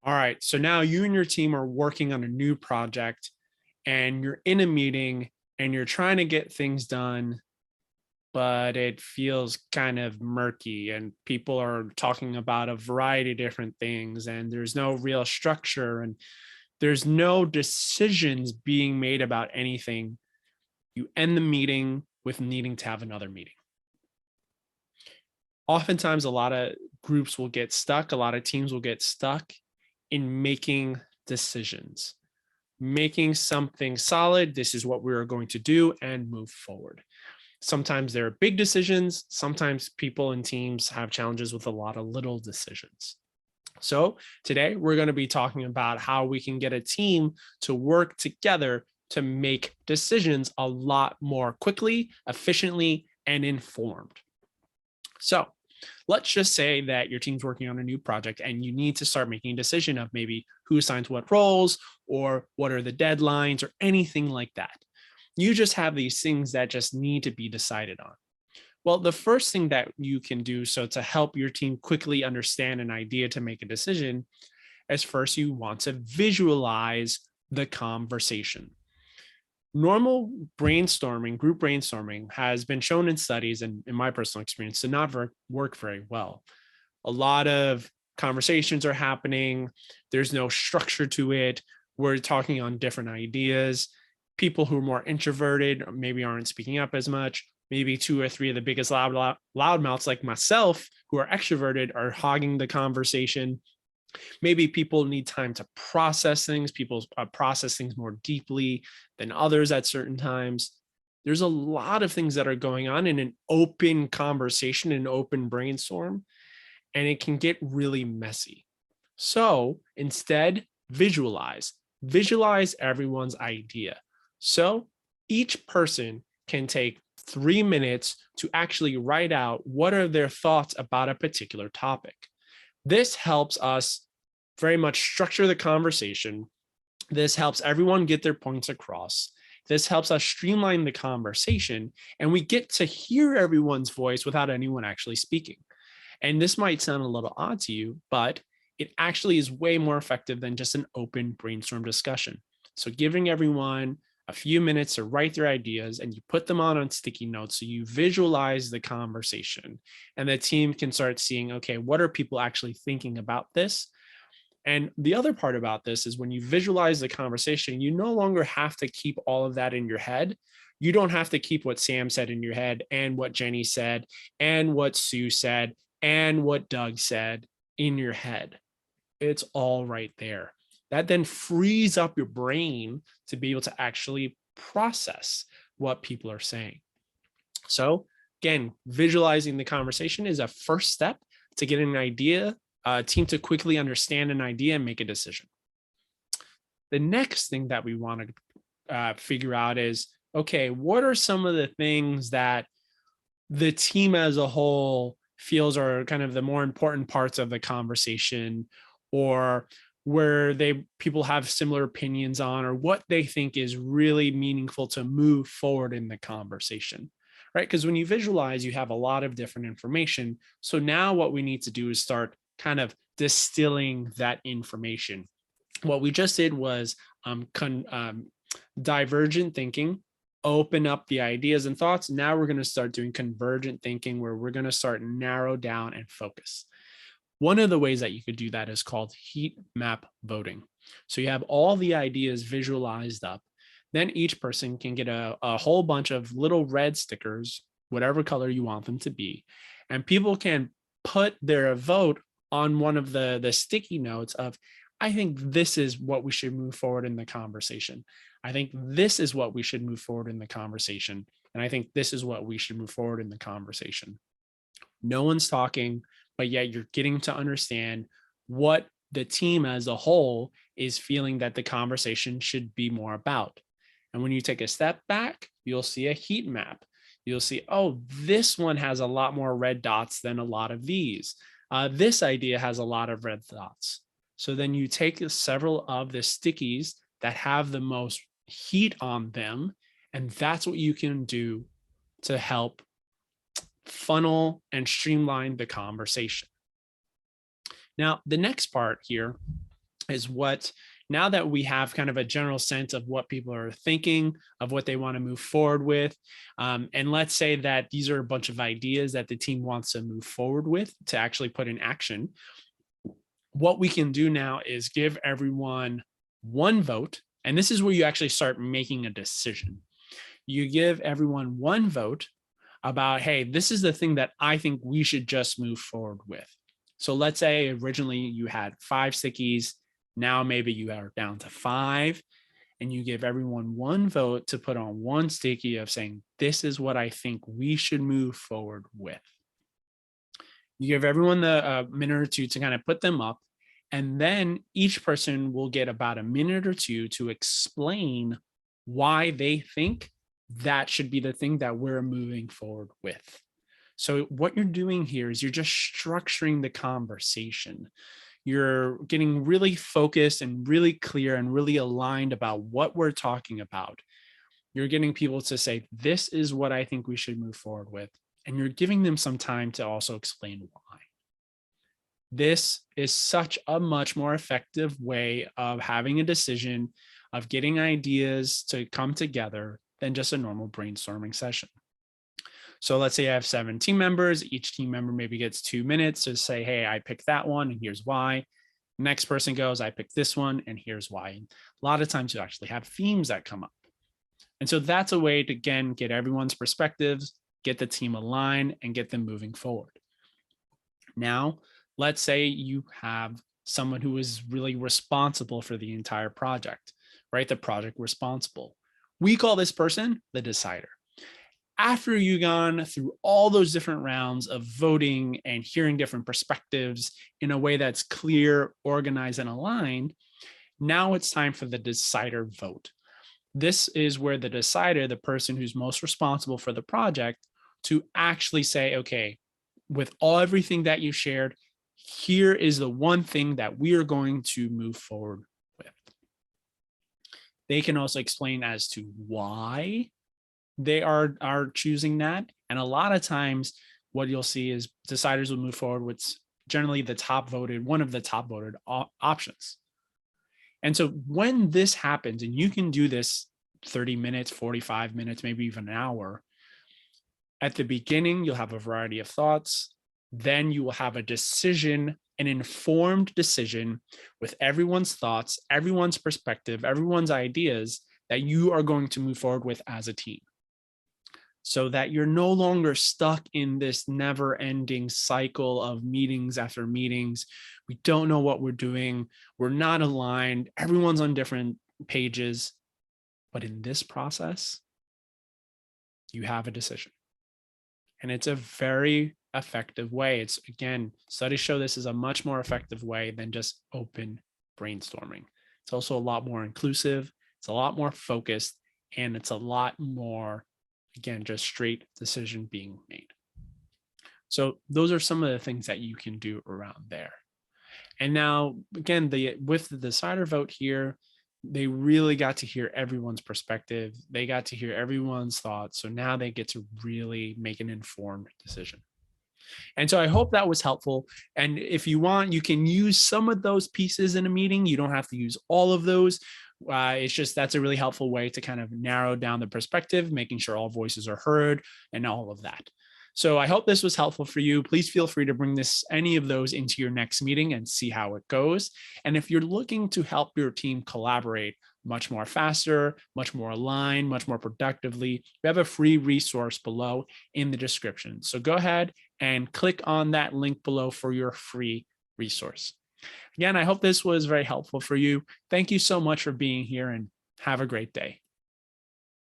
All right, so now you and your team are working on a new project and you're in a meeting and you're trying to get things done, but it feels kind of murky and people are talking about a variety of different things and there's no real structure and there's no decisions being made about anything. You end the meeting with needing to have another meeting. Oftentimes, a lot of groups will get stuck, a lot of teams will get stuck in making decisions, making something solid. This is what we're going to do and move forward. Sometimes there are big decisions. Sometimes people and teams have challenges with a lot of little decisions. So today we're going to be talking about how we can get a team to work together to make decisions a lot more quickly, efficiently, and informed. So let's just say that your team's working on a new project and you need to start making a decision of maybe who assigns what roles or what are the deadlines or anything like that. You just have these things that just need to be decided on. Well, the first thing that you can do so to help your team quickly understand an idea to make a decision is first you want to visualize the conversation. Normal brainstorming, group brainstorming has been shown in studies and in my personal experience to not work very well. A lot of conversations are happening. There's no structure to it. We're talking on different ideas. People who are more introverted maybe aren't speaking up as much. Maybe two or three of the biggest loudmouths like myself who are extroverted are hogging the conversation. Maybe people need time to process things. People process things more deeply than others at certain times. There's a lot of things that are going on in an open conversation, an open brainstorm, and it can get really messy. So instead, visualize everyone's idea. So each person can take 3 minutes to actually write out what are their thoughts about a particular topic. This helps us very much structure the conversation. This helps everyone get their points across. This helps us streamline the conversation, and we get to hear everyone's voice without anyone actually speaking. And this might sound a little odd to you, but it actually is way more effective than just an open brainstorm discussion. So giving everyone a few minutes to write their ideas and you put them on sticky notes so you visualize the conversation and the team can start seeing, okay, what are people actually thinking about this? And the other part about this is when you visualize the conversation, you no longer have to keep all of that in your head. You don't have to keep what Sam said in your head and what Jenny said and what Sue said and what Doug said in your head. It's all right there. That then frees up your brain to be able to actually process what people are saying. So again, visualizing the conversation is a first step to getting an idea, a team to quickly understand an idea and make a decision. The next thing that we want to figure out is, okay, what are some of the things that the team as a whole feels are kind of the more important parts of the conversation, or where people have similar opinions on, or what they think is really meaningful to move forward in the conversation, right? Because when you visualize, you have a lot of different information. So now what we need to do is start kind of distilling that information. What we just did was divergent thinking, open up the ideas and thoughts. Now we're going to start doing convergent thinking, where we're going to start narrow down and focus. One of the ways that you could do that is called heat map voting. So you have all the ideas visualized up. Then each person can get a whole bunch of little red stickers, whatever color you want them to be. And people can put their vote on one of the sticky notes of, I think this is what we should move forward in the conversation. I think this is what we should move forward in the conversation. And I think this is what we should move forward in the conversation. No one's talking, but yet you're getting to understand what the team as a whole is feeling that the conversation should be more about. And when you take a step back, you'll see a heat map. You'll see, oh, this one has a lot more red dots than a lot of these. This idea has a lot of red dots. So then you take several of the stickies that have the most heat on them, and that's what you can do to help funnel and streamline the conversation. Now, the next part here is what, now that we have kind of a general sense of what people are thinking, of what they want to move forward with, and let's say that these are a bunch of ideas that the team wants to move forward with to actually put in action, what we can do now is give everyone one vote. And this is where you actually start making a decision. You give everyone one vote about, hey, this is the thing that I think we should just move forward with. So let's say originally you had 5 stickies. Now maybe you are down to 5, and you give everyone one vote to put on one sticky of saying, this is what I think we should move forward with. You give everyone the minute or two to kind of put them up, and then each person will get about a minute or two to explain why they think that should be the thing that we're moving forward with. So what you're doing here is you're just structuring the conversation. You're getting really focused and really clear and really aligned about what we're talking about. You're getting people to say, this is what I think we should move forward with. And you're giving them some time to also explain why. This is such a much more effective way of having a decision, of getting ideas to come together than just a normal brainstorming session. So let's say I have 7 team members. Each team member maybe gets 2 minutes to say, hey, I picked that one and here's why. Next person goes, I picked this one and here's why. And a lot of times you actually have themes that come up. And so that's a way to, again, get everyone's perspectives, get the team aligned, and get them moving forward. Now, let's say you have someone who is really responsible for the entire project, right? The project responsible. We call this person the decider. After you've gone through all those different rounds of voting and hearing different perspectives in a way that's clear, organized, and aligned, now it's time for the decider vote. This is where the decider, the person who's most responsible for the project, to actually say, okay, with everything that you shared, here is the one thing that we are going to move forward with. They can also explain as to why they are choosing that. And a lot of times what you'll see is deciders will move forward with generally the top voted, one of the top voted options. And so when this happens, and you can do this 30 minutes, 45 minutes, maybe even an hour, at the beginning, you'll have a variety of thoughts. Then you will have a decision, an informed decision with everyone's thoughts, everyone's perspective, everyone's ideas that you are going to move forward with as a team, so that you're no longer stuck in this never-ending cycle of meetings after meetings. We don't know what we're doing. We're not aligned. Everyone's on different pages. But in this process, you have a decision. And it's a very effective way. It's, again, studies show this is a much more effective way than just open brainstorming. It's also a lot more inclusive. It's a lot more focused, and it's a lot more, again, just straight decision being made. So those are some of the things that you can do around there. And now, again, with the decider vote here, they really got to hear everyone's perspective. They got to hear everyone's thoughts. So now they get to really make an informed decision. And so I hope that was helpful. And if you want, you can use some of those pieces in a meeting. You don't have to use all of those. It's just, that's a really helpful way to kind of narrow down the perspective, making sure all voices are heard and all of that. So I hope this was helpful for you. Please feel free to bring any of those into your next meeting and see how it goes. And if you're looking to help your team collaborate much more faster, much more aligned, much more productively, we have a free resource below in the description. So go ahead and click on that link below for your free resource. Again, I hope this was very helpful for you. Thank you so much for being here, and have a great day.